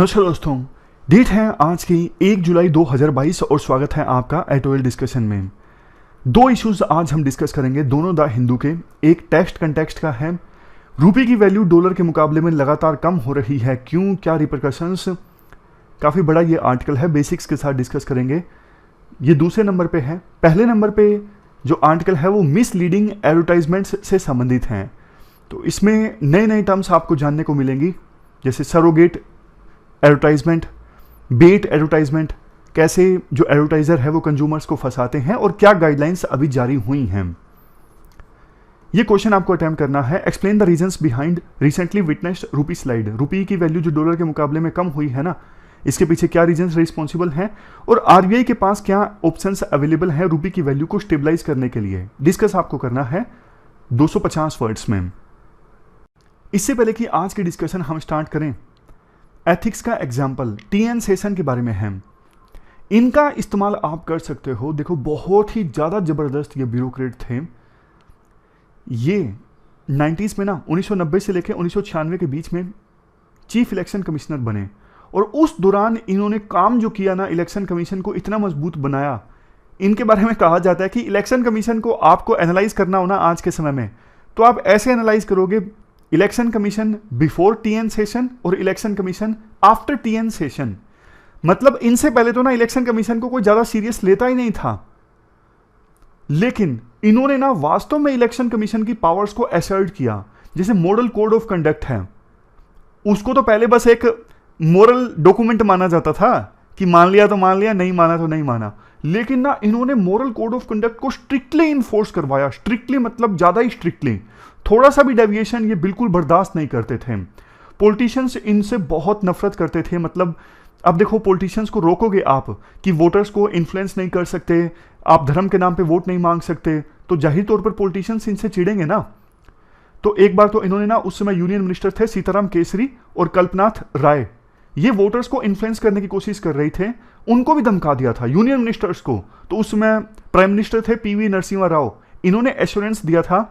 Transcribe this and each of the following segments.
नमस्कार दोस्तों, डेट है आज की 1 जुलाई 2022 और स्वागत है आपका एटोएल डिस्कशन में। दो इश्यूज आज हम डिस्कस करेंगे, दोनों द हिंदू के। एक टेक्स्ट कंटेक्स्ट का है, रुपये की वैल्यू डॉलर के मुकाबले में लगातार कम हो रही है, क्यों, क्या रिपरकशंस। काफ़ी बड़ा ये आर्टिकल है, बेसिक्स के साथ डिस्कस करेंगे। ये दूसरे नंबर पे है। पहले नंबर पे जो आर्टिकल है वो मिसलीडिंग एडवर्टाइजमेंट्स से संबंधित हैं। तो इसमें नए नए टर्म्स आपको जानने को मिलेंगी, जैसे सरोगेट एडवर्टाइजमेंट, बेट एडवर्टाइजमेंट, कैसे जो एडवर्टाइजर है वो कंज्यूमर्स को फंसाते हैं और क्या गाइडलाइंस अभी जारी हुई हैं। ये क्वेश्चन आपको अटेम्प्ट करना है। Explain the reasons behind recently witnessed रूपी स्लाइड। रुपये की वैल्यू जो डॉलर के मुकाबले में कम हुई है ना, इसके पीछे क्या रीजंस रिस्पॉन्सिबल हैं और आरबीआई के पास क्या ऑप्शंस अवेलेबल हैं रुपये की वैल्यू को स्टेबलाइज करने के लिए। डिस्कस आपको करना है 250 वर्ड्स में। इससे पहले कि आज की डिस्कशन हम स्टार्ट करें, एथिक्स का एग्जाम्पल टीएन सेशन के बारे में है। इनका इस्तेमाल आप कर सकते हो। देखो, बहुत ही ज़्यादा ज़बरदस्त ये ब्यूरोक्रेट थे। ये 90s में ना 1990 से लेकर 1996 के बीच में चीफ इलेक्शन कमिश्नर बने और उस दौरान इन्होंने काम जो किया ना, इलेक्शन कमीशन को इतना मजबूत बनाया। इनके बारे में कहा जाता है कि इलेक्शन कमीशन को आपको एनालाइज करना हो ना आज के समय में, तो आप ऐसे एनालाइज करोगे, election commission before T N Seshan और election commission after T N Seshan. मतलब इनसे पहले तो ना इलेक्शन कमीशन को कोई ज्यादा सीरियस लेता ही नहीं था, लेकिन इन्होंने ना वास्तव में इलेक्शन कमीशन की पावर्स को असर्ट किया। जैसे मॉडल कोड ऑफ कंडक्ट है, उसको तो पहले बस एक मोरल डॉक्यूमेंट माना जाता था कि मान लिया तो मान लिया, नहीं माना तो नहीं माना। लेकिन ना इन्होंने मॉरल कोड ऑफ कंडक्ट को स्ट्रिक्टली इन्फोर्स करवाया। स्ट्रिक्टली मतलब ज्यादा ही स्ट्रिक्टली, थोड़ा सा भी डेविएशन ये बिल्कुल बर्दाश्त नहीं करते थे। पॉलिटिशियंस इनसे बहुत नफरत करते थे। मतलब अब देखो, पॉलिटिशियंस को रोकोगे आप कि वोटर्स को इन्फ्लुएंस नहीं कर सकते, आप धर्म के नाम पे वोट नहीं मांग सकते, तो जाहिर तौर पर पॉलिटिशियंस इनसे चिढ़ेंगे ना। तो एक बार तो इन्होंने ना, उस समय यूनियन मिनिस्टर थे सीताराम केसरी और कल्पनाथ राय, ये वोटर्स को इन्फ्लुएंस करने की कोशिश कर रहे थे, उनको भी धमका दिया था यूनियन मिनिस्टर्स को। तो उस समय प्राइम मिनिस्टर थे पीवी नरसिम्हा राव, इन्होंने एश्योरेंस दिया था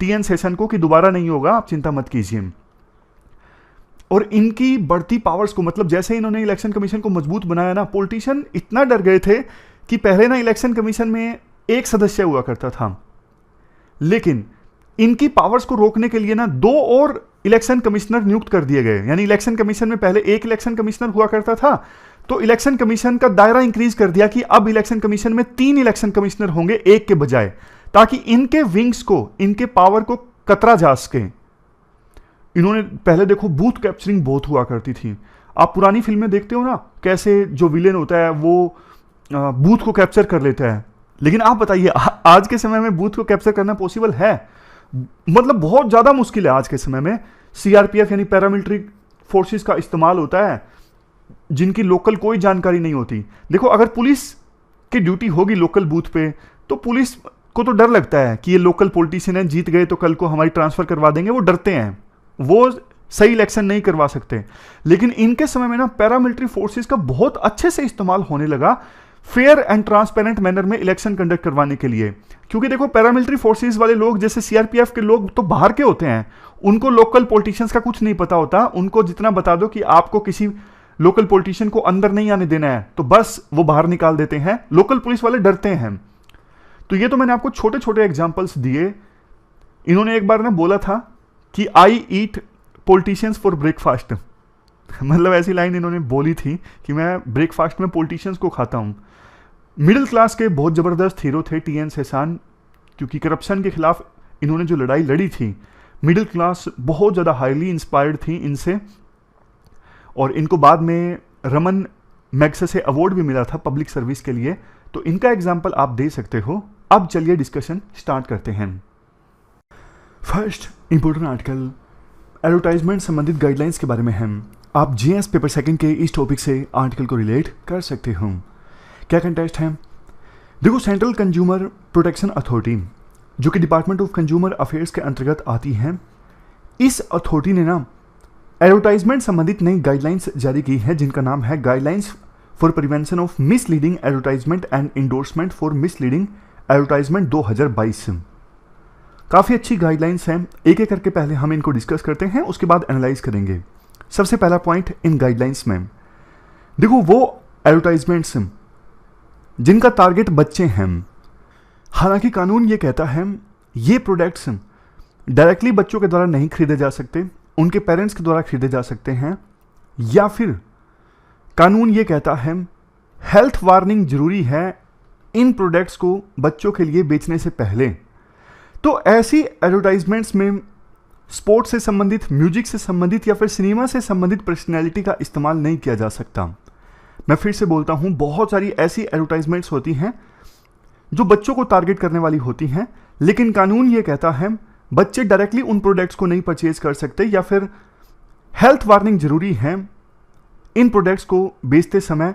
टीएन सेशन को कि दोबारा नहीं होगा, आप चिंता मत कीजिए। और इनकी बढ़ती पावर्स को, मतलब जैसे इन्होंने इलेक्शन कमीशन को मजबूत बनाया ना, पॉलिटिशियन इतना डर गए थे कि पहले ना इलेक्शन कमीशन में एक सदस्य हुआ करता था, लेकिन इनकी पावर्स को रोकने के लिए ना 2 और इलेक्शन कमिश्नर नियुक्त कर दिए गए। यानी इलेक्शन कमीशन में पहले एक इलेक्शन कमिश्नर हुआ करता था, तो इलेक्शन कमीशन का दायरा इंक्रीज कर दिया कि अब इलेक्शन कमीशन में 3 इलेक्शन कमिश्नर होंगे एक के बजाय, ताकि इनके विंग्स को, इनके पावर को कतरा जा सके। इन्होंने पहले देखो, बूथ कैप्चरिंग बहुत हुआ करती थी। आप पुरानी फिल्में देखते हो ना, कैसे जो विलेन होता है वो बूथ को कैप्चर कर लेता है। लेकिन आप बताइए, आज के समय में बूथ को कैप्चर करना पॉसिबल है? मतलब बहुत ज्यादा मुश्किल है आज के समय में। सीआरपीएफ यानी पैरामिलिट्री फोर्सेस का इस्तेमाल होता है, जिनकी लोकल कोई जानकारी नहीं होती। देखो, अगर पुलिस की ड्यूटी होगी लोकल बूथ पे, तो पुलिस को तो डर लगता है कि ये लोकल पॉलिटिशियन है, जीत गए तो कल को हमारी ट्रांसफर करवा देंगे। वो डरते हैं, वो सही इलेक्शन नहीं करवा सकते। लेकिन इनके समय में ना पैरामिलिट्री फोर्सेस का बहुत अच्छे से इस्तेमाल होने लगा फेयर एंड ट्रांसपेरेंट मैनर में इलेक्शन कंडक्ट करवाने के लिए। क्योंकि देखो, पैरामिलिट्री फोर्सेस वाले लोग, जैसे सीआरपीएफ के लोग, तो बाहर के होते हैं, उनको लोकल पॉलिटिशियंस का कुछ नहीं पता होता। उनको जितना बता दो कि आपको किसी लोकल पॉलिटिशियन को अंदर नहीं आने देना है, तो बस वो बाहर निकाल देते हैं। लोकल पुलिस वाले डरते हैं। तो ये तो मैंने आपको छोटे छोटे एग्जाम्पल्स दिए। इन्होंने एक बार ना बोला था कि आई ईट पॉलिटिशियंस फॉर ब्रेकफास्ट। मतलब ऐसी लाइन इन्होंने बोली थी कि मैं ब्रेकफास्ट में पॉलिटिशियंस को खाता हूं। मिडिल क्लास के बहुत जबरदस्त हीरो थे टीएन सेशन, क्योंकि करप्शन के खिलाफ इन्होंने जो लड़ाई लड़ी थी, मिडिल क्लास बहुत ज़्यादा हाईली इंस्पायर्ड थी इनसे। और इनको बाद में रमन मैग्सेसे अवार्ड भी मिला था पब्लिक सर्विस के लिए। तो इनका एग्जाम्पल आप दे सकते हो। अब चलिए डिस्कशन स्टार्ट करते हैं। फर्स्ट इंपॉर्टेंट आर्टिकल एडवर्टाइजमेंट संबंधित गाइडलाइंस के बारे में है। आप जीएस पेपर सेकंड के इस टॉपिक से आर्टिकल को रिलेट कर सकते हो। क्या कंटेक्स्ट है? देखो, सेंट्रल कंज्यूमर प्रोटेक्शन अथॉरिटी, जो कि डिपार्टमेंट ऑफ कंज्यूमर अफेयर्स के अंतर्गत आती है, इस अथॉरिटी ने ना एडवर्टाइजमेंट संबंधित नई गाइडलाइंस जारी की है, जिनका नाम है guidelines for prevention of misleading advertisement and endorsement for misleading advertisement 2022। काफ़ी अच्छी गाइडलाइंस हैं। एक एक करके पहले हम इनको डिस्कस करते हैं, उसके बाद एनालाइज करेंगे। सबसे पहला पॉइंट इन गाइडलाइंस में, देखो वो एडवर्टाइजमेंट्स जिनका टारगेट बच्चे हैं, हालांकि कानून ये कहता है ये प्रोडक्ट्स डायरेक्टली बच्चों के द्वारा नहीं खरीदे जा सकते, उनके पेरेंट्स के द्वारा खरीदे जा सकते हैं, या फिर कानून ये कहता है हेल्थ वार्निंग जरूरी है इन प्रोडक्ट्स को बच्चों के लिए बेचने से पहले। तो ऐसी एडवर्टाइजमेंट्स में स्पोर्ट्स से संबंधित, म्यूजिक से संबंधित या फिर सिनेमा से संबंधित पर्सनैलिटी का इस्तेमाल नहीं किया जा सकता। मैं फिर से बोलता हूं, बहुत सारी ऐसी एडवर्टाइजमेंट्स होती हैं जो बच्चों को टारगेट करने वाली होती हैं, लेकिन कानून ये कहता है बच्चे डायरेक्टली उन प्रोडक्ट्स को नहीं परचेज कर सकते, या फिर हेल्थ वार्निंग जरूरी है इन प्रोडक्ट्स को बेचते समय।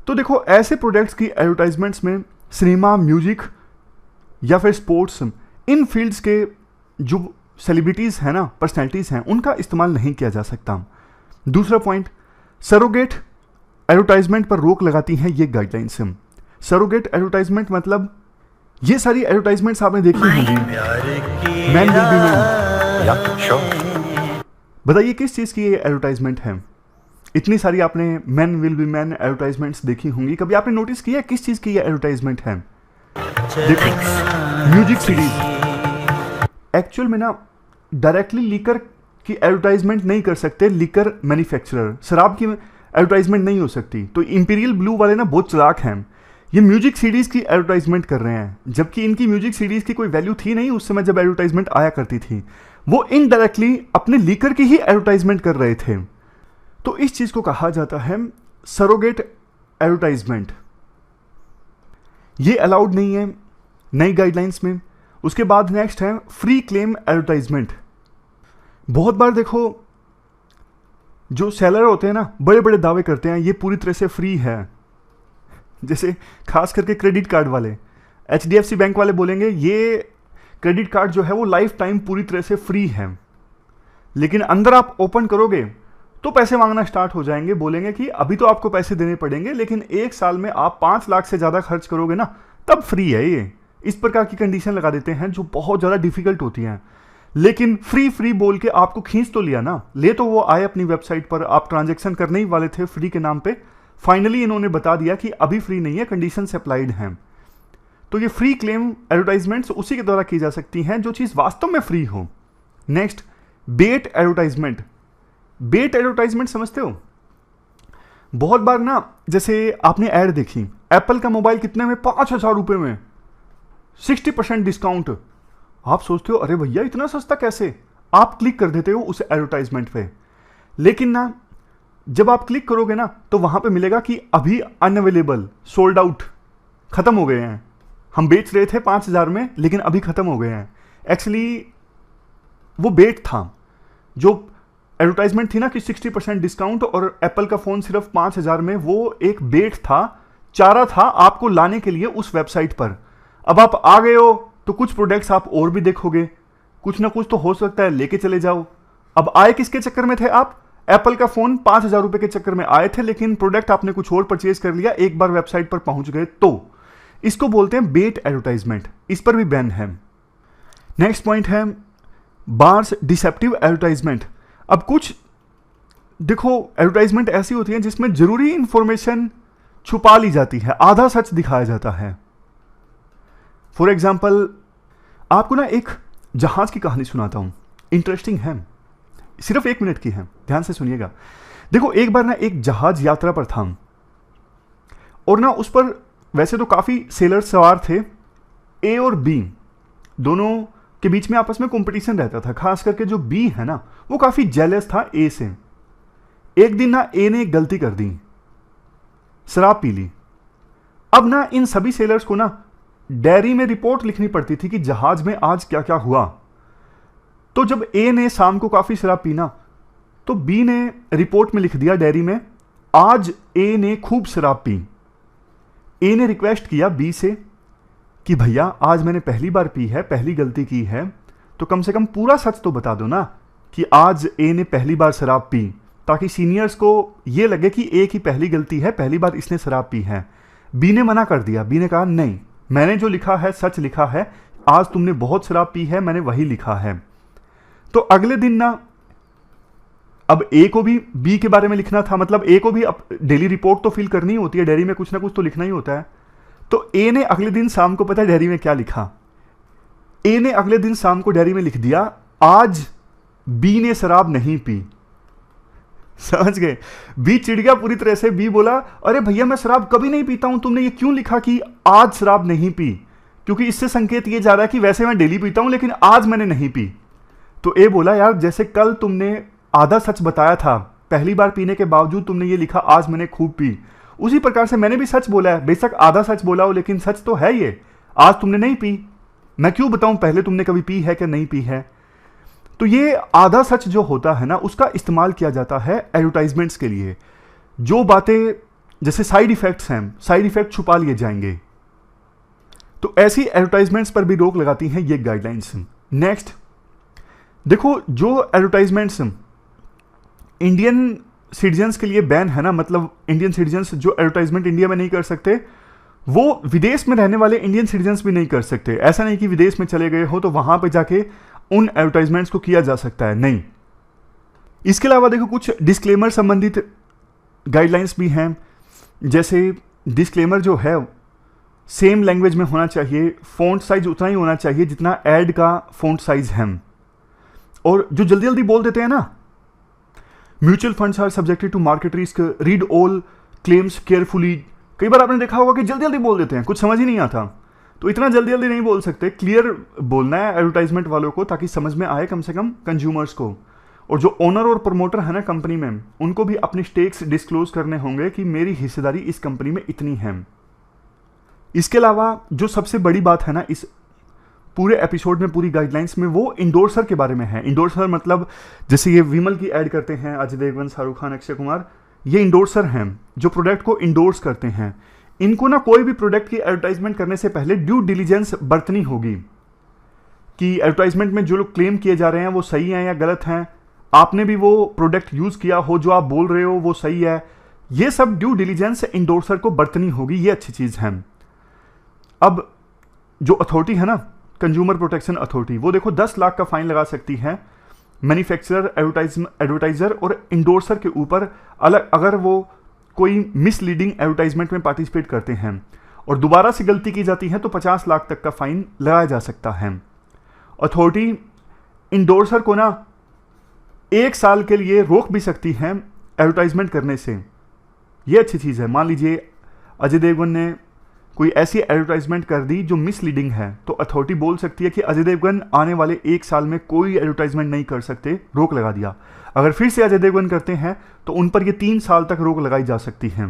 तो देखो ऐसे प्रोडक्ट्स की एडवर्टाइजमेंट्स में सिनेमा, म्यूजिक या फिर स्पोर्ट्स, इन फील्ड्स के जो सेलिब्रिटीज़ हैं ना, पर्सनैलिटीज़ हैं, उनका इस्तेमाल नहीं किया जा सकता। दूसरा पॉइंट, सरोगेट एडवर्टाइजमेंट पर रोक लगाती हैं ये गाइडलाइंस। सरोगेट एडवर्टाइजमेंट मतलब ये सारी एडवर्टाइजमेंट्स आपने देखी होंगी, मैन विल बी मैन। बताइए किस चीज़ की ये एडवर्टाइजमेंट है? इतनी सारी आपने man will be man advertisements देखी होंगी, कभी आपने नोटिस किया किस चीज़ की ये एडवर्टाइजमेंट है? देखो म्यूजिक सीरीज, एक्चुअल में ना डायरेक्टली लीकर की एडवर्टाइजमेंट नहीं कर सकते लीकर मैन्युफैक्चरर, शराब की एडवर्टाइजमेंट नहीं हो सकती। तो इंपीरियल ब्लू वाले ना बहुत चालाक हैं, ये म्यूजिक सीरीज की एडवर्टाइजमेंट कर रहे हैं, जबकि इनकी म्यूजिक सीरीज की कोई वैल्यू थी नहीं उस समय जब एडवर्टाइजमेंट आया करती थी। वो इनडायरेक्टली अपने लीकर की ही एडवर्टाइजमेंट कर रहे थे। तो इस चीज को कहा जाता है सरोगेट एडवर्टाइजमेंट। ये अलाउड नहीं है नई गाइडलाइंस में। उसके बाद नेक्स्ट है फ्री क्लेम एडवर्टाइजमेंट। बहुत बार देखो जो सेलर होते हैं ना, बड़े बड़े दावे करते हैं ये पूरी तरह से फ्री है, जैसे खास करके क्रेडिट कार्ड वाले, HDFC बैंक वाले बोलेंगे ये क्रेडिट कार्ड जो है वो लाइफ टाइम पूरी तरह से फ्री है, लेकिन अंदर आप ओपन करोगे तो पैसे मांगना स्टार्ट हो जाएंगे, बोलेंगे कि अभी तो आपको पैसे देने पड़ेंगे लेकिन एक साल में आप 5 लाख से ज़्यादा खर्च करोगे ना तब फ्री है ये। इस प्रकार की कंडीशन लगा देते हैं जो बहुत ज़्यादा डिफिकल्ट होती हैं, लेकिन फ्री फ्री बोल के आपको खींच तो लिया ना, ले तो वो आए अपनी वेबसाइट पर, आप ट्रांजैक्शन करने ही वाले थे फ्री के नाम पे, फाइनली इन्होंने बता दिया कि अभी फ्री नहीं है, कंडीशंस अप्लाइड हैं। तो ये फ्री क्लेम एडवर्टाइजमेंट्स उसी के द्वारा की जा सकती हैं जो चीज़ वास्तव में फ्री हो। नेक्स्ट, बेट एडवर्टाइजमेंट। बेट एडवर्टाइजमेंट समझते हो? बहुत बार ना जैसे आपने ऐड देखी, एप्पल का मोबाइल कितने में, 5,000 रुपये में 60% डिस्काउंट। आप सोचते हो अरे भैया इतना सस्ता कैसे, आप क्लिक कर देते हो उस एडवर्टाइजमेंट पे, लेकिन ना जब आप क्लिक करोगे ना तो वहां पे मिलेगा कि अभी अनअवेलेबल, सोल्ड आउट, खत्म हो गए हैं, हम बेच रहे थे 5,000 में लेकिन अभी खत्म हो गए हैं। एक्चुअली वो बेट था, जो एडवर्टाइजमेंट थी ना कि 60% डिस्काउंट और एप्पल का फोन सिर्फ 5,000 में, वो एक बेट था, चारा था आपको लाने के लिए उस वेबसाइट पर। अब आप आ गए हो तो कुछ प्रोडक्ट्स आप और भी देखोगे, कुछ ना कुछ तो हो सकता है लेके चले जाओ। अब आए किसके चक्कर में थे आप? एप्पल का फोन 5,000 रुपए के चक्कर में आए थे, लेकिन प्रोडक्ट आपने कुछ और परचेज कर लिया एक बार वेबसाइट पर पहुंच गए, तो इसको बोलते हैं बेट एडवर्टाइजमेंट, इस पर भी बैन है। नेक्स्ट पॉइंट है बार्स डिसेप्टिव एडवर्टाइजमेंट। अब कुछ देखो एडवर्टाइजमेंट ऐसी होती है जिसमें जरूरी इंफॉर्मेशन छुपा ली जाती है, आधा सच दिखाया जाता है। फॉर एग्जाम्पल आपको ना एक जहाज की कहानी सुनाता हूं, इंटरेस्टिंग है, सिर्फ 1 मिनट की है, ध्यान से सुनिएगा। देखो एक बार ना एक जहाज यात्रा पर था और ना उस पर वैसे तो काफी सेलर्स सवार थे, ए और बी दोनों के बीच में आपस में कंपटीशन रहता था। खास करके जो बी है ना वो काफी जेलस था ए से। एक दिन ना ए ने एक गलती कर दी, शराब पी ली। अब ना इन सभी सेलर्स को ना डायरी में रिपोर्ट लिखनी पड़ती थी कि जहाज में आज क्या क्या हुआ। तो जब ए ने शाम को काफी शराब पीना तो बी ने रिपोर्ट में लिख दिया डायरी में, आज ए ने खूब शराब पी। ए ने रिक्वेस्ट किया बी से कि भैया आज मैंने पहली बार पी है, पहली गलती की है, तो कम से कम पूरा सच तो बता दो ना कि आज ए ने पहली बार शराब पी, ताकि सीनियर्स को यह लगे कि ए की पहली गलती है, पहली बार इसने शराब पी है। बी ने मना कर दिया, बी ने कहा नहीं, मैंने जो लिखा है सच लिखा है, आज तुमने बहुत शराब पी है, मैंने वही लिखा है। तो अगले दिन ना अब ए को भी बी के बारे में लिखना था, मतलब ए को भी डेली रिपोर्ट तो फिल करनी होती है, डायरी में कुछ ना कुछ तो लिखना ही होता है। तो ए ने अगले दिन शाम को, पता है डायरी में क्या लिखा? ए ने अगले दिन शाम को डायरी में लिख दिया, आज बी ने शराब नहीं पी। समझ गए? बी चिढ़ गया पूरी तरह से। बी बोला, अरे भैया मैं शराब कभी नहीं पीता हूं, तुमने ये क्यों लिखा कि आज शराब नहीं पी? क्योंकि इससे संकेत ये जा रहा है कि वैसे मैं डेली पीता हूं लेकिन आज मैंने नहीं पी। तो ए बोला, यार जैसे कल तुमने आधा सच बताया था, पहली बार पीने के बावजूद तुमने ये लिखा आज मैंने खूब पी, उसी प्रकार से मैंने भी सच बोला है, बेशक आधा सच बोला हो लेकिन सच तो है ये, आज तुमने नहीं पी। मैं क्यों बताऊं पहले तुमने कभी पी है कि नहीं पी है? तो ये आधा सच जो होता है ना, उसका इस्तेमाल किया जाता है एडवर्टाइजमेंट्स के लिए। जो बातें जैसे साइड इफेक्ट्स हैं, साइड इफेक्ट छुपा लिए जाएंगे, तो ऐसी एडवर्टाइजमेंट्स पर भी रोक लगाती हैं ये गाइडलाइंस। नेक्स्ट देखो, जो एडवर्टाइजमेंट्स इंडियन सिटीजन्स के लिए बैन है ना, मतलब इंडियन सिटीजन्स जो एडवर्टाइजमेंट इंडिया में नहीं कर सकते, वो विदेश में रहने वाले इंडियन सिटीजन्स भी नहीं कर सकते। ऐसा नहीं कि विदेश में चले गए हो तो वहां पे जाके उन एडवर्टाइजमेंट्स को किया जा सकता है, नहीं। इसके अलावा देखो कुछ डिस्क्लेमर संबंधित गाइडलाइंस भी हैं। जैसे डिस्क्लेमर जो है सेम लैंग्वेज में होना चाहिए, फ़ॉन्ट साइज उतना ही होना चाहिए जितना ऐड का फ़ॉन्ट साइज है। और जो जल्दी जल्दी बोल देते हैं ना, mutual funds are subjected to market risk, read all claims carefully. कई बार आपने देखा होगा कि जल्दी जल्दी बोल देते हैं, कुछ समझ ही नहीं आता। तो इतना जल्दी जल्दी नहीं बोल सकते, क्लियर बोलना है एडवर्टाइजमेंट वालों को, ताकि समझ में आए कम से कम कंज्यूमर्स को। और जो ओनर और प्रमोटर है ना कंपनी में, उनको भी अपनी स्टेक्स डिस्क्लोज करने होंगे कि मेरी हिस्सेदारी इस कंपनी में इतनी है। इसके अलावा जो सबसे बड़ी बात है ना इस पूरे एपिसोड में, पूरी गाइडलाइंस में, वो इंडोर्सर के बारे में है। इंडोर्सर मतलब जैसे ये विमल की ऐड करते हैं अजय देवगन, शाहरुख खान, अक्षय कुमार, ये इंडोर्सर हैं जो प्रोडक्ट को इंडोर्स करते हैं। इनको ना कोई भी प्रोडक्ट की एडवर्टाइजमेंट करने से पहले ड्यू डिलीजेंस बरतनी होगी कि एडवर्टाइजमेंट में जो लोग क्लेम किए जा रहे हैं वो सही हैं या गलत हैं, आपने भी वो प्रोडक्ट यूज किया हो, जो आप बोल रहे हो वो सही है। ये सब ड्यू डिलीजेंस इंडोर्सर को बरतनी होगी, ये अच्छी चीज है। अब जो अथॉरिटी है ना, कंज्यूमर प्रोटेक्शन अथॉरिटी, वो देखो 10 लाख का फाइन लगा सकती है मैन्युफैक्चरर, एडवर्टाइजर और इंडोर्सर के ऊपर अलग, अगर वो कोई मिसलीडिंग एडवर्टाइजमेंट में पार्टिसिपेट करते हैं और दोबारा से गलती की जाती है तो 50 लाख तक का फाइन लगाया जा सकता है। अथॉरिटी इंडोर्सर को ना 1 साल के लिए रोक भी सकती है एडवर्टाइजमेंट करने से। यह अच्छी चीज है। मान लीजिए अजय देवगन ने कोई ऐसी एडवर्टाइजमेंट कर दी जो मिसलीडिंग है, तो अथॉरिटी बोल सकती है कि अजय देवगन आने वाले 1 साल में कोई एडवर्टाइजमेंट नहीं कर सकते, रोक लगा दिया। अगर फिर से अजय देवगन करते हैं तो उन पर ये 3 साल तक रोक लगाई जा सकती है।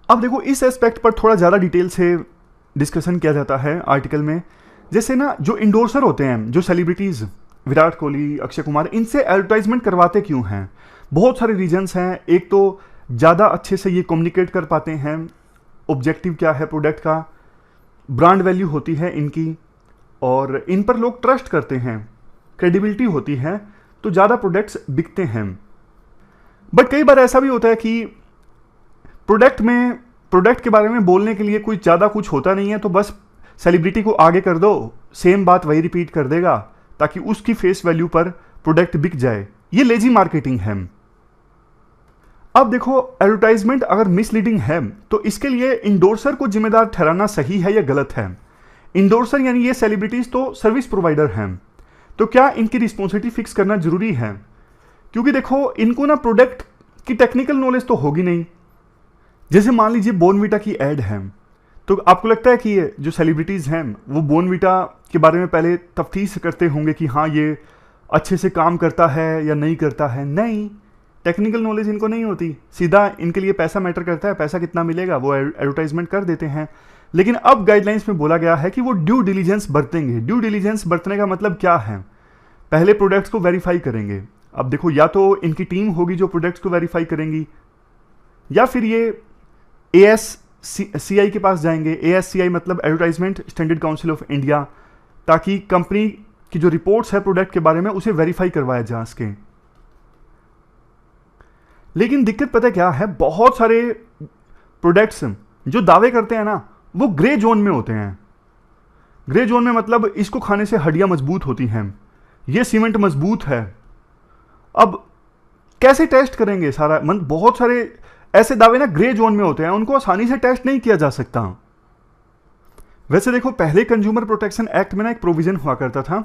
अब देखो इस एस्पेक्ट पर थोड़ा ज़्यादा डिटेल से डिस्कशन किया जाता है आर्टिकल में। जैसे ना जो इंडोर्सर होते हैं, जो सेलिब्रिटीज़, विराट कोहली, अक्षय कुमार, इनसे एडवर्टाइजमेंट करवाते क्यों हैं? बहुत सारे रीजंस हैं। एक तो ज़्यादा अच्छे से ये कम्युनिकेट कर पाते हैं, ऑब्जेक्टिव क्या है प्रोडक्ट का, ब्रांड वैल्यू होती है इनकी, और इन पर लोग ट्रस्ट करते हैं, क्रेडिबिलिटी होती है, तो ज़्यादा प्रोडक्ट्स बिकते हैं। बट कई बार ऐसा भी होता है कि प्रोडक्ट के बारे में बोलने के लिए कुछ ज़्यादा कुछ होता नहीं है, तो बस सेलिब्रिटी को आगे कर दो, सेम बात वही रिपीट कर देगा ताकि उसकी फेस वैल्यू पर प्रोडक्ट बिक जाए। ये लेजी मार्केटिंग है। अब देखो एडवर्टाइजमेंट अगर मिसलीडिंग है तो इसके लिए इंडोर्सर को जिम्मेदार ठहराना सही है या गलत है? इंडोर्सर यानी ये सेलिब्रिटीज तो सर्विस प्रोवाइडर हैं, तो क्या इनकी रिस्पॉन्सिबिलिटी फिक्स करना जरूरी है? क्योंकि देखो इनको ना प्रोडक्ट की टेक्निकल नॉलेज तो होगी नहीं। जैसे मान लीजिए बोर्नविटा की एड है, तो आपको लगता है कि ये जो सेलिब्रिटीज हैं वो बोर्नविटा के बारे में पहले तफ्तीश करते होंगे कि हाँ ये अच्छे से काम करता है या नहीं करता है? नहीं, टेक्निकल नॉलेज इनको नहीं होती। सीधा इनके लिए पैसा मैटर करता है, पैसा कितना मिलेगा वो एडवर्टाइजमेंट कर देते हैं। लेकिन अब गाइडलाइंस में बोला गया है कि वो ड्यू डिलीजेंस बरतेंगे। ड्यू डिलीजेंस बरतने का मतलब क्या है? पहले प्रोडक्ट्स को वेरीफाई करेंगे। अब देखो या तो इनकी टीम होगी जो प्रोडक्ट्स को वेरीफाई करेंगी, या फिर ये ASCI के पास जाएंगे। ASCI मतलब advertisement standard council of India, ताकि कंपनी की जो रिपोर्ट्स है प्रोडक्ट के बारे में उसे वेरीफाई करवाया जा सके। लेकिन दिक्कत पता क्या है, बहुत सारे प्रोडक्ट्स जो दावे करते हैं ना वो ग्रे जोन में होते हैं। ग्रे जोन में मतलब इसको खाने से हड्डियां मजबूत होती हैं, ये सीमेंट मजबूत है, अब कैसे टेस्ट करेंगे सारा, मतलब बहुत सारे ऐसे दावे ना ग्रे जोन में होते हैं, उनको आसानी से टेस्ट नहीं किया जा सकता। वैसे देखो, पहले कंज्यूमर प्रोटेक्शन एक्ट में ना एक प्रोविजन हुआ करता था,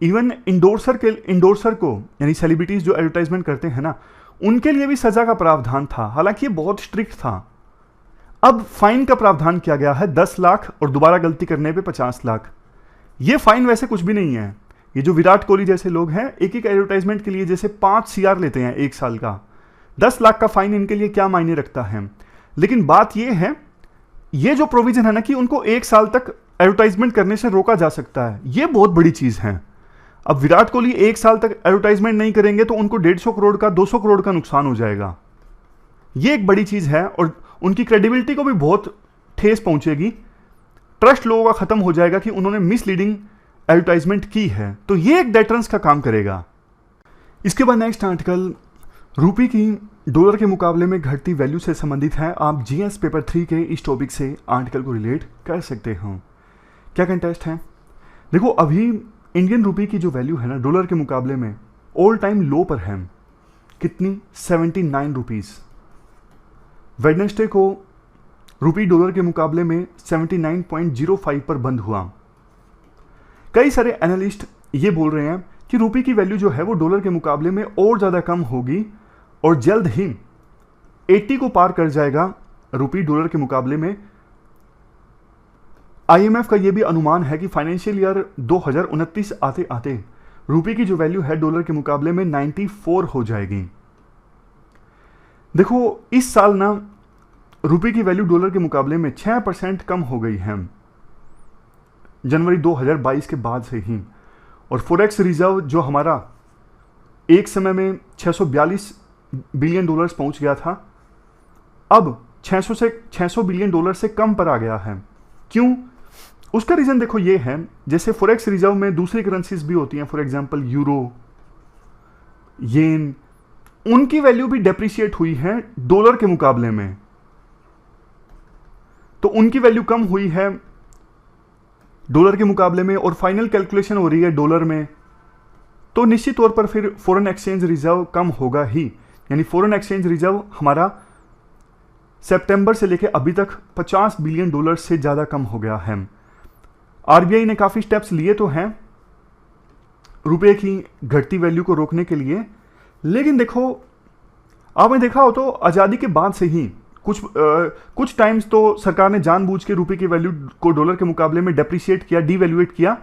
इवन इंडोर्सर को यानी सेलिब्रिटीज जो एडवर्टाइजमेंट करते हैं ना, उनके लिए भी सजा का प्रावधान था, हालांकि ये बहुत स्ट्रिक्ट था। अब फाइन का प्रावधान किया गया है 10 लाख और दोबारा गलती करने पे 50 लाख। ये फाइन वैसे कुछ भी नहीं है। ये जो विराट कोहली जैसे लोग हैं, एक एक एडवर्टाइजमेंट के लिए जैसे 5 CR लेते हैं एक साल का, 10 लाख का फाइन इनके लिए क्या मायने रखता है। लेकिन बात ये है, ये जो प्रोविजन है ना कि उनको 1 साल तक एडवर्टाइजमेंट करने से रोका जा सकता है, ये बहुत बड़ी चीज है। अब विराट कोहली 1 साल तक एडवर्टाइजमेंट नहीं करेंगे तो उनको 150 करोड़ का 200 करोड़ का नुकसान हो जाएगा। ये एक बड़ी चीज है और उनकी क्रेडिबिलिटी को भी बहुत ठेस पहुंचेगी। ट्रस्ट लोगों का खत्म हो जाएगा कि उन्होंने मिसलीडिंग एडवर्टाइजमेंट की है, तो ये एक डेटरेंस का काम करेगा। इसके बाद नेक्स्ट आर्टिकल रुपये की डॉलर के मुकाबले में घटती वैल्यू से संबंधित है। आप जीएस पेपर 3 के इस टॉपिक से आर्टिकल को रिलेट कर सकते हो। क्या कंटेस्ट है, देखो अभी इंडियन रुपये की जो वैल्यू है ना डॉलर के मुकाबले में ऑल टाइम लो पर है। कितनी? 79 रुपीज़। वेडनेसडे को रुपये डॉलर के मुकाबले में 79.05 पर बंद हुआ। कई सारे एनालिस्ट ये बोल रहे हैं कि रुपये की वैल्यू जो है वो डॉलर के मुकाबले में और ज़्यादा कम होगी और जल्द ही 80 को पार कर जाएगा रुपये डॉलर के मुकाबले में। आईएमएफ का यह भी अनुमान है कि फाइनेंशियल ईयर 2029 आते आते रुपये की जो वैल्यू है डॉलर के मुकाबले में 94 हो जाएगी। देखो इस साल ना रुपये की वैल्यू डॉलर के मुकाबले में 6% कम हो गई है जनवरी 2022 के बाद से ही। और फॉरेक्स रिजर्व जो हमारा एक समय में 642 बिलियन डॉलर्स पहुंच गया था, अब 600 बिलियन डॉलर से कम पर आ गया है। क्यों? उसका रीजन देखो ये है, जैसे फॉरेक्स रिजर्व में दूसरी करेंसीज भी होती हैं, फॉर एग्जांपल यूरो, येन, उनकी वैल्यू भी डेप्रिशिएट हुई है डॉलर के मुकाबले में, तो उनकी वैल्यू कम हुई है डॉलर के मुकाबले में और फाइनल कैलकुलेशन हो रही है डॉलर में, तो निश्चित तौर पर फिर फॉरेन एक्सचेंज रिजर्व कम होगा ही। यानी फॉरेन एक्सचेंज रिजर्व हमारा सितंबर से लेकर अभी तक 50 बिलियन डॉलर से ज़्यादा कम हो गया है। आरबीआई ने काफ़ी स्टेप्स लिए तो हैं रुपये की घटती वैल्यू को रोकने के लिए, लेकिन देखो आपने देखा हो तो आज़ादी के बाद से ही कुछ टाइम्स तो सरकार ने जानबूझ के रुपये की वैल्यू को डॉलर के मुकाबले में डेप्रिशिएट किया, डीवैल्यूएट किया,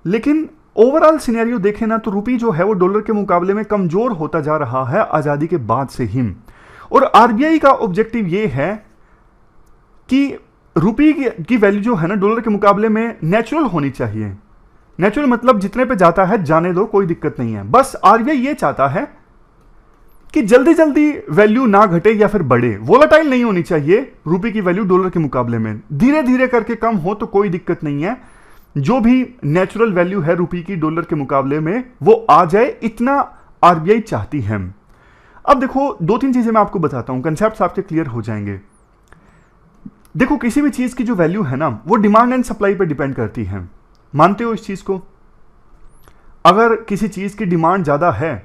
लेकिन ओवरऑल सिनेरियो देखें ना तो रुपये जो है वो डॉलर के मुकाबले में कमज़ोर होता जा रहा है आज़ादी के बाद से ही। और आरबीआई का ऑब्जेक्टिव ये है कि रुपये की वैल्यू जो है ना डॉलर के मुकाबले में नेचुरल होनी चाहिए। नेचुरल मतलब जितने पे जाता है जाने दो, कोई दिक्कत नहीं है। बस आरबीआई ये चाहता है कि जल्दी जल्दी वैल्यू ना घटे या फिर बढ़े, वोलेटाइल नहीं होनी चाहिए रुपये की वैल्यू डॉलर के मुकाबले में, धीरे धीरे करके कम हो तो कोई दिक्कत नहीं है। जो भी नेचुरल वैल्यू है रुपये की डॉलर के मुकाबले में वो आ जाए, इतना आरबीआई चाहती है। अब देखो 2-3 चीजें मैं आपको बताता हूं, कंसेप्ट्स आपके क्लियर हो जाएंगे। देखो किसी भी चीज की जो वैल्यू है ना वो डिमांड एंड सप्लाई पर डिपेंड करती है, मानते हो इस चीज को? अगर किसी चीज की डिमांड ज्यादा है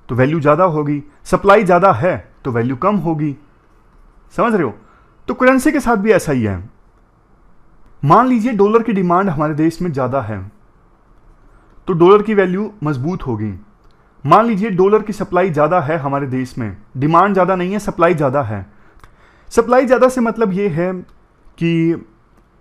तो वैल्यू ज्यादा होगी, सप्लाई ज्यादा है तो वैल्यू कम होगी, समझ रहे हो? तो करेंसी के साथ भी ऐसा ही है। मान लीजिए डॉलर की डिमांड हमारे देश में ज्यादा है तो डॉलर की वैल्यू मजबूत होगी। मान लीजिए डॉलर की सप्लाई ज्यादा है हमारे देश में, डिमांड ज्यादा नहीं है, सप्लाई ज्यादा है। सप्लाई ज्यादा से मतलब ये है कि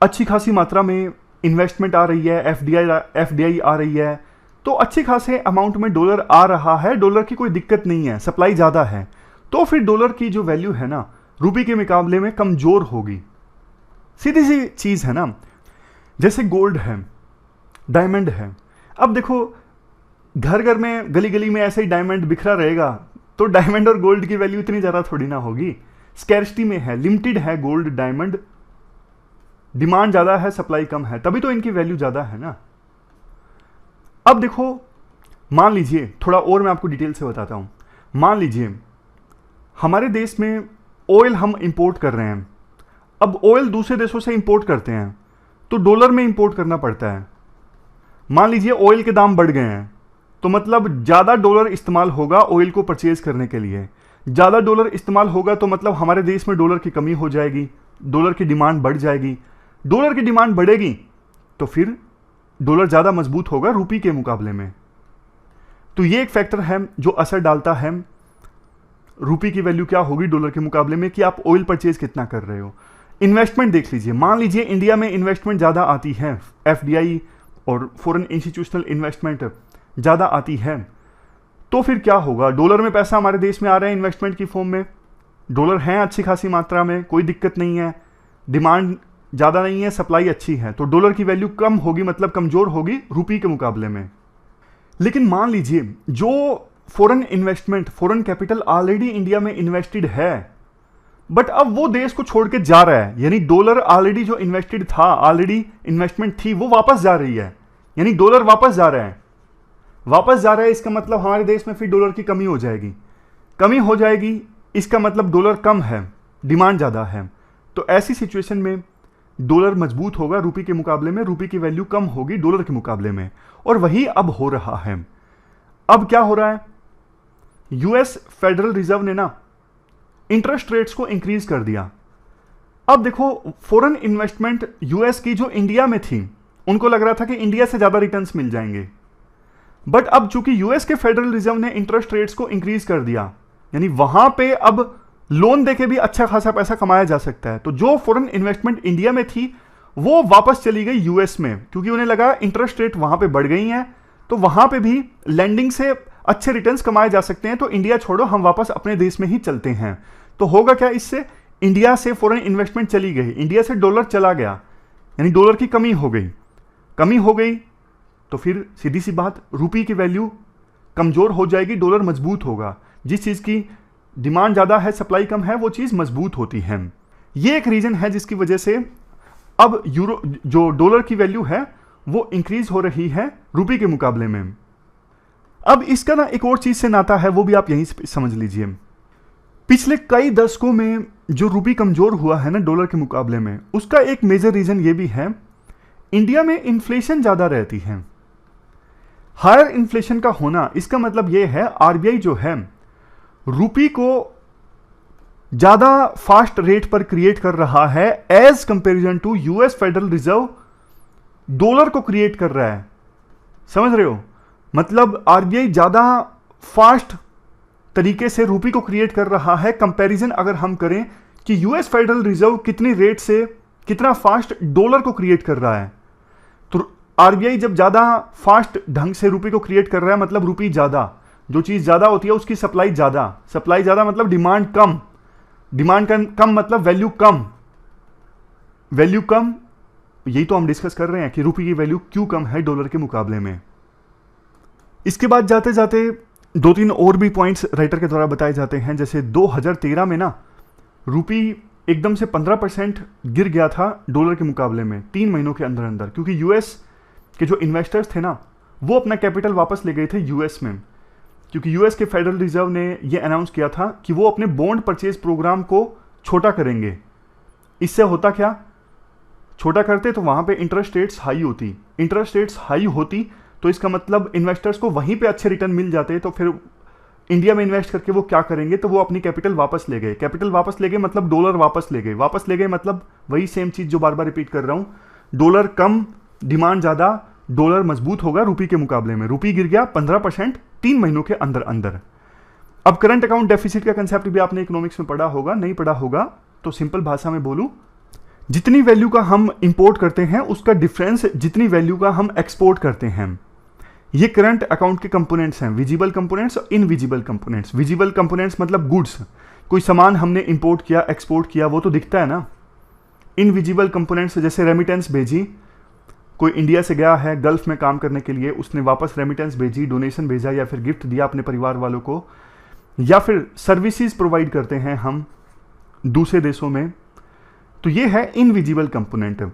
अच्छी खासी मात्रा में इन्वेस्टमेंट आ रही है, एफडीआई आ रही है, तो अच्छे खासे अमाउंट में डॉलर आ रहा है, डॉलर की कोई दिक्कत नहीं है, सप्लाई ज़्यादा है, तो फिर डॉलर की जो वैल्यू है ना रुपये के मुकाबले में कमज़ोर होगी। सीधी सी चीज़ है ना। जैसे गोल्ड है, डायमंड है, अब देखो घर घर में गली गली में ऐसे ही डायमंड बिखरा रहेगा तो डायमंड और गोल्ड की वैल्यू इतनी ज़्यादा थोड़ी ना होगी। स्कैर्सिटी में है, लिमिटेड है गोल्ड डायमंड, डिमांड ज़्यादा है, सप्लाई कम है, तभी तो इनकी वैल्यू ज़्यादा है ना। अब देखो मान लीजिए, थोड़ा और मैं आपको डिटेल से बताता हूं। मान लीजिए हमारे देश में ऑयल हम इंपोर्ट कर रहे हैं, अब ऑयल दूसरे देशों से इंपोर्ट करते हैं तो डॉलर में इंपोर्ट करना पड़ता है। मान लीजिए ऑयल के दाम बढ़ गए हैं तो मतलब ज़्यादा डॉलर इस्तेमाल होगा ऑयल को परचेज करने के लिए। ज़्यादा डॉलर इस्तेमाल होगा तो मतलब हमारे देश में डॉलर की कमी हो जाएगी, डॉलर की डिमांड बढ़ जाएगी। डॉलर की डिमांड बढ़ेगी तो फिर डॉलर ज़्यादा मजबूत होगा रुपये के मुकाबले में। तो ये एक फैक्टर है जो असर डालता है रुपये की वैल्यू क्या होगी डॉलर के मुकाबले में, कि आप ऑयल परचेज कितना कर रहे हो। इन्वेस्टमेंट देख लीजिए, मान लीजिए इंडिया में इन्वेस्टमेंट ज़्यादा आती है, एफडीआई और फॉरेन इंस्टीट्यूशनल इन्वेस्टमेंट ज़्यादा आती है, तो फिर क्या होगा? डॉलर में पैसा हमारे देश में आ रहा है इन्वेस्टमेंट की फॉर्म में, डॉलर हैं अच्छी खासी मात्रा में, कोई दिक्कत नहीं है, डिमांड ज़्यादा नहीं है, सप्लाई अच्छी है, तो डॉलर की वैल्यू कम होगी, मतलब कमज़ोर होगी रुपये के मुकाबले में। लेकिन मान लीजिए जो foreign investment, foreign capital already India में इन्वेस्टेड है, बट अब वो देश को छोड़ के जा रहा है, यानी डॉलर ऑलरेडी जो इन्वेस्टेड था, ऑलरेडी इन्वेस्टमेंट थी, वो वापस जा रही है, यानी डॉलर वापस जा रहा है, वापस जा रहा है। इसका मतलब हमारे देश में फिर डॉलर की कमी हो जाएगी, कमी हो जाएगी, इसका मतलब डॉलर कम है, डिमांड ज़्यादा है। तो ऐसी सिचुएशन में डॉलर मजबूत होगा रुपये के मुकाबले में, रुपये की वैल्यू कम होगी डॉलर के मुकाबले में, और वही अब हो रहा है। अब क्या हो रहा है? यूएस फेडरल रिजर्व ने ना इंटरेस्ट रेट्स को इंक्रीज कर दिया। अब देखो, फॉरेन इन्वेस्टमेंट यूएस की जो इंडिया में थी, उनको लग रहा था कि इंडिया से ज्यादा रिटर्न्स मिल जाएंगे, बट अब चूंकि यूएस के फेडरल रिजर्व ने इंटरेस्ट रेट्स को इंक्रीज कर दिया, यानी वहां पे अब लोन देके भी अच्छा खासा पैसा कमाया जा सकता है। तो जो फॉरेन इन्वेस्टमेंट इंडिया में थी वो वापस चली गई यूएस में, क्योंकि उन्हें लगा इंटरेस्ट रेट वहां पे बढ़ गई हैं, तो वहां पे भी लैंडिंग से अच्छे रिटर्न्स कमाए जा सकते हैं, तो इंडिया छोड़ो, हम वापस अपने देश में ही चलते हैं। तो होगा क्या इससे? इंडिया से फॉरेन इन्वेस्टमेंट चली गई, इंडिया से डॉलर चला गया, यानी डॉलर की कमी हो गई। कमी हो गई तो फिर सीधी सी बात, रुपये की वैल्यू कमजोर हो जाएगी, डॉलर मजबूत होगा। जिस चीज़ की डिमांड ज़्यादा है, सप्लाई कम है, वो चीज़ मजबूत होती है। ये एक रीज़न है जिसकी वजह से अब यूरो, जो डॉलर की वैल्यू है, वो इंक्रीज हो रही है रुपये के मुकाबले में। अब इसका ना एक और चीज़ से नाता है, वो भी आप यहीं से समझ लीजिए। पिछले कई दशकों में जो रुपये कमज़ोर हुआ है ना डॉलर के मुकाबले में, उसका एक मेजर रीज़न ये भी है, इंडिया में इन्फ्लेशन ज़्यादा रहती है। हायर इन्फ्लेशन का होना, इसका मतलब ये है आरबीआई जो है रुपये को ज़्यादा फास्ट रेट पर क्रिएट कर रहा है as comparison to US federal reserve dollar को क्रिएट कर रहा है। समझ रहे हो? मतलब आरबीआई ज़्यादा फास्ट तरीके से रुपये को क्रिएट कर रहा है, कंपैरिजन अगर हम करें कि यूएस फेडरल रिजर्व कितनी रेट से कितना फास्ट डॉलर को क्रिएट कर रहा है। तो आरबीआई जब ज़्यादा फास्ट ढंग से रुपये को क्रिएट कर रहा है, मतलब रुपये ज़्यादा, जो चीज़ ज़्यादा होती है उसकी सप्लाई ज़्यादा, सप्लाई ज़्यादा मतलब डिमांड कम, डिमांड का कम मतलब वैल्यू कम, वैल्यू कम। यही तो हम डिस्कस कर रहे हैं कि रुपये की वैल्यू क्यों कम है डॉलर के मुकाबले में। इसके बाद जाते जाते दो तीन और भी पॉइंट्स राइटर के द्वारा बताए जाते हैं। जैसे 2013 में ना रुपये एकदम से 15% गिर गया था डॉलर के मुकाबले में 3 महीनों के अंदर अंदर, क्योंकि यूएस के जो इन्वेस्टर्स थे ना, वो अपना कैपिटल वापस ले गए थे यूएस में, क्योंकि यूएस के फेडरल रिजर्व ने ये अनाउंस किया था कि वो अपने बॉन्ड परचेज प्रोग्राम को छोटा करेंगे। इससे होता क्या? छोटा करते तो वहाँ पे इंटरेस्ट रेट्स हाई होती, इंटरेस्ट रेट्स हाई होती तो इसका मतलब इन्वेस्टर्स को वहीं पे अच्छे रिटर्न मिल जाते, तो फिर इंडिया में इन्वेस्ट करके वो क्या करेंगे? तो वो अपनी कैपिटल वापस ले गए। कैपिटल वापस ले गए मतलब डॉलर वापस ले गए, वापस ले गए मतलब वही सेम चीज़ जो बार बार रिपीट कर रहा हूँ, डॉलर कम, डिमांड ज़्यादा, डॉलर मजबूत होगा रुपये के मुकाबले में। रुपये गिर गया 15% 3 महीनों के अंदर अंदर। अब करंट अकाउंट डेफिसिट का कंसेप्ट भी आपने इकोनॉमिक्स में पढ़ा होगा, नहीं पढ़ा होगा तो सिंपल भाषा में बोलूँ, जितनी वैल्यू का हम इंपोर्ट करते हैं उसका डिफरेंस जितनी वैल्यू का हम एक्सपोर्ट करते हैं। ये करंट अकाउंट के कंपोनेंट्स हैं, विजिबल कंपोनेंट्स और इनविजिबल कंपोनेंट्स। विजिबल कंपोनेंट्स मतलब गुड्स, कोई सामान हमने इंपोर्ट किया, एक्सपोर्ट किया, वो तो दिखता है ना। इनविजिबल कंपोनेंट्स जैसे रेमिटेंस भेजी, कोई इंडिया से गया है गल्फ में काम करने के लिए, उसने वापस रेमिटेंस भेजी, डोनेशन भेजा या फिर गिफ्ट दिया अपने परिवार वालों को, या फिर सर्विसेज प्रोवाइड करते हैं हम दूसरे देशों में, तो ये है इनविजिबल कंपोनेंट।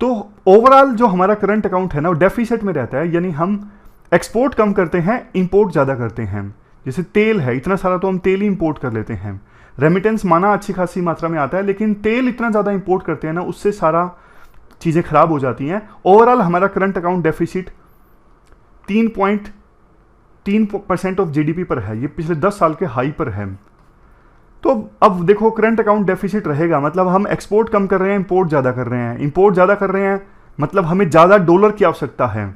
तो ओवरऑल जो हमारा करंट अकाउंट है ना वो डेफिसिट में रहता है, यानी हम एक्सपोर्ट कम करते हैं, इंपोर्ट ज़्यादा करते हैं। जैसे तेल है, इतना सारा तो हम तेल ही इंपोर्ट कर लेते हैं। रेमिटेंस माना अच्छी खासी मात्रा में आता है, लेकिन तेल इतना ज़्यादा इंपोर्ट करते हैं ना, उससे सारा चीज़ें खराब हो जाती हैं। ओवरऑल हमारा current account deficit 3% of GDP पर है, ये पिछले 10 साल के हाई पर है। तो अब देखो करंट अकाउंट डेफिसिट रहेगा, मतलब हम एक्सपोर्ट कम कर रहे हैं, इंपोर्ट ज़्यादा कर रहे हैं। इंपोर्ट ज़्यादा कर रहे हैं मतलब हमें ज़्यादा डॉलर की आवश्यकता है,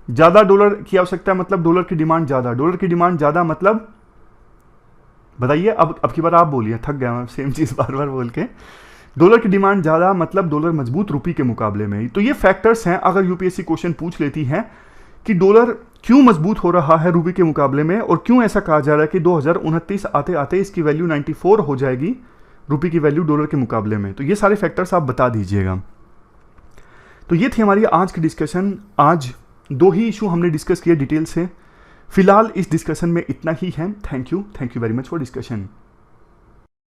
ज़्यादा डॉलर की आवश्यकता है मतलब डॉलर की डिमांड ज़्यादा, डॉलर की डिमांड ज़्यादा मतलब बताइए। अब की बार आप बोलिए, थक गया मैं सेम चीज़ बार बार बोल के। डॉलर की डिमांड ज़्यादा मतलब डॉलर मजबूत रुपये के मुकाबले में। तो ये फैक्टर्स हैं, अगर यूपीएससी क्वेश्चन पूछ लेती है कि डॉलर क्यों मजबूत हो रहा है रुपये के मुकाबले में, और क्यों ऐसा कहा जा रहा है कि 2029 आते आते इसकी वैल्यू 94 हो जाएगी रुपये की वैल्यू डॉलर के मुकाबले में, तो ये सारे फैक्टर्स आप बता दीजिएगा। तो ये थी हमारी आज की डिस्कशन। आज 2 ही इशू हमने डिस्कस किए डिटेल से। फिलहाल इस डिस्कशन में इतना ही है। Thank you very much for discussion.